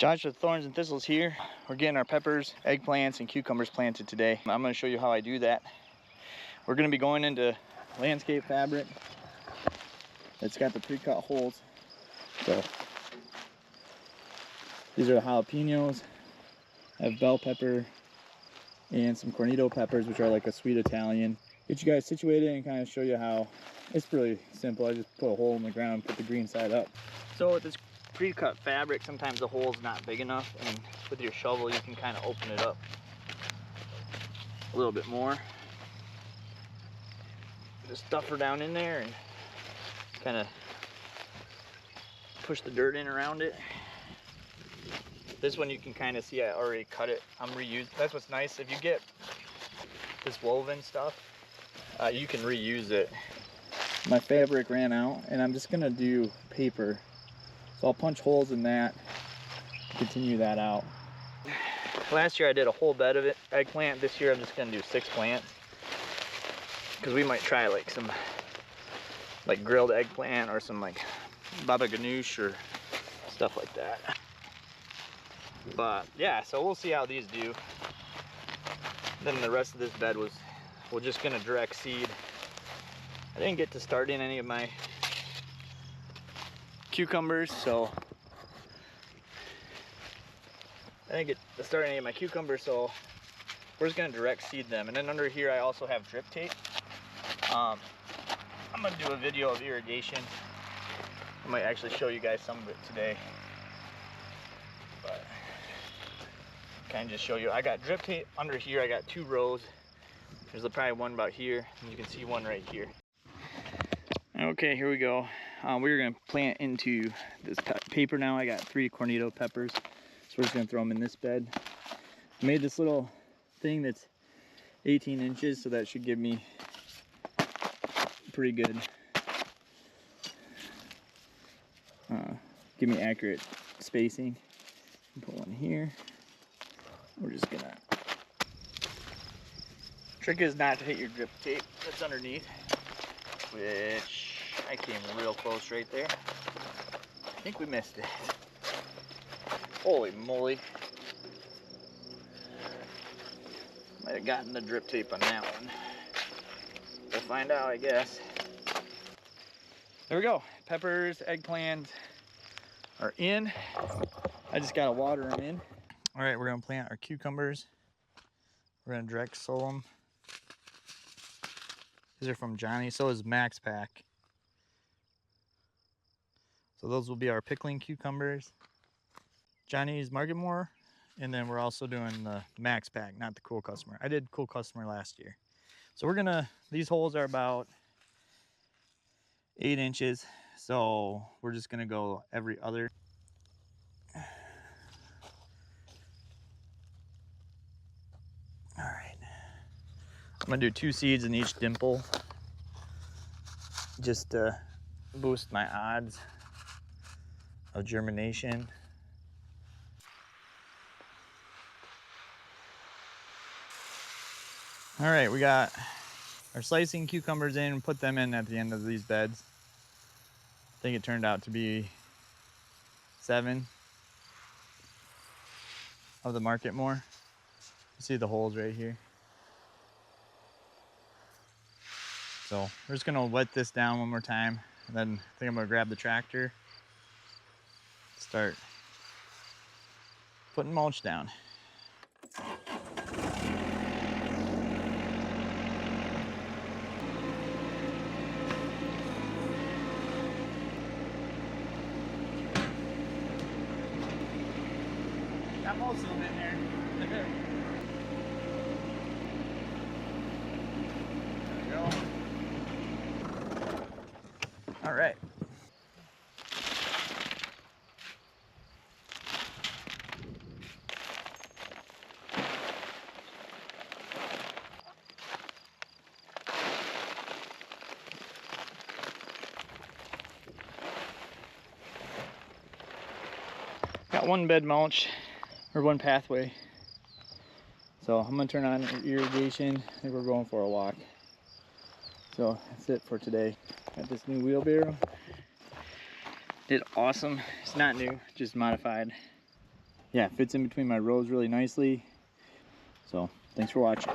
Josh with Thorns and Thistles here. We're getting our peppers, eggplants, and cucumbers planted today. I'm going to show you how I do that. We're going to be going into landscape fabric. It's got the pre-cut holes. So these are the jalapeños. I have bell pepper and some cornito peppers, which are like a sweet Italian. Get you guys situated and kind of show you how it's really simple. I just put a hole in the ground, put the green side up. So with this pre-cut fabric, sometimes the hole's not big enough, and with your shovel you can kind of open it up a little bit more. Just stuff her down in there and kind of push the dirt in around it. This one you can kind of see I already cut it. I'm reused. That's what's nice. If you get this woven stuff, you can reuse it. My fabric ran out and I'm just gonna do paper. So I'll punch holes in that, continue that out. Last year I did a whole bed of it, eggplant. This year I'm just gonna do 6 plants. Because we might try like some like grilled eggplant or some like baba ganoush or stuff like that. But yeah, so we'll see how these do. Then the rest of this bed we're just gonna direct seed. I didn't get to start in any of my cucumbers, so we're just gonna direct seed them. And then under here I also have drip tape. I'm gonna do a video of irrigation. I might actually show you guys some of it today, but kind of just show you. I got drip tape under here. I got 2 rows. There's probably one about here, and you can see one right here. Okay, here we go. We're gonna plant into this paper now. I got 3 cornito peppers, so we're just gonna throw them in this bed. I made this little thing that's 18 inches, so that should give me pretty good, give me accurate spacing. Put one here. We're just gonna, trick is not to hit your drip tape that's underneath, which I came real close right there. I think we missed it. Holy moly. Might have gotten the drip tape on that one. We'll find out, I guess. There we go. Peppers, eggplants are in. I just gotta water them in. All right, we're gonna plant our cucumbers. We're gonna direct sow them. These are from Johnny. So is Max Pack. So those will be our pickling cucumbers. Johnny's Marketmore, and then we're also doing the Max Pack, not the Cool Customer. I did Cool Customer last year. So we're gonna, these holes are about 8 inches. So we're just gonna go every other. All right. I'm gonna do 2 seeds in each dimple, just to boost my odds of germination. All right, we got our slicing cucumbers in and put them in at the end of these beds. I think it turned out to be 7 of the Marketmore. You see the holes right here. So we're just gonna wet this down one more time, and then I think I'm gonna grab the tractor, start putting mulch down. Got most of them in there. There we go. All right. Got 1 bed mulch, or 1 pathway. So I'm gonna turn on irrigation. I think we're going for a walk. So that's it for today. Got this new wheelbarrow. Did awesome. It's not new, just modified. yeah, it fits in between my rows really nicely. So thanks for watching.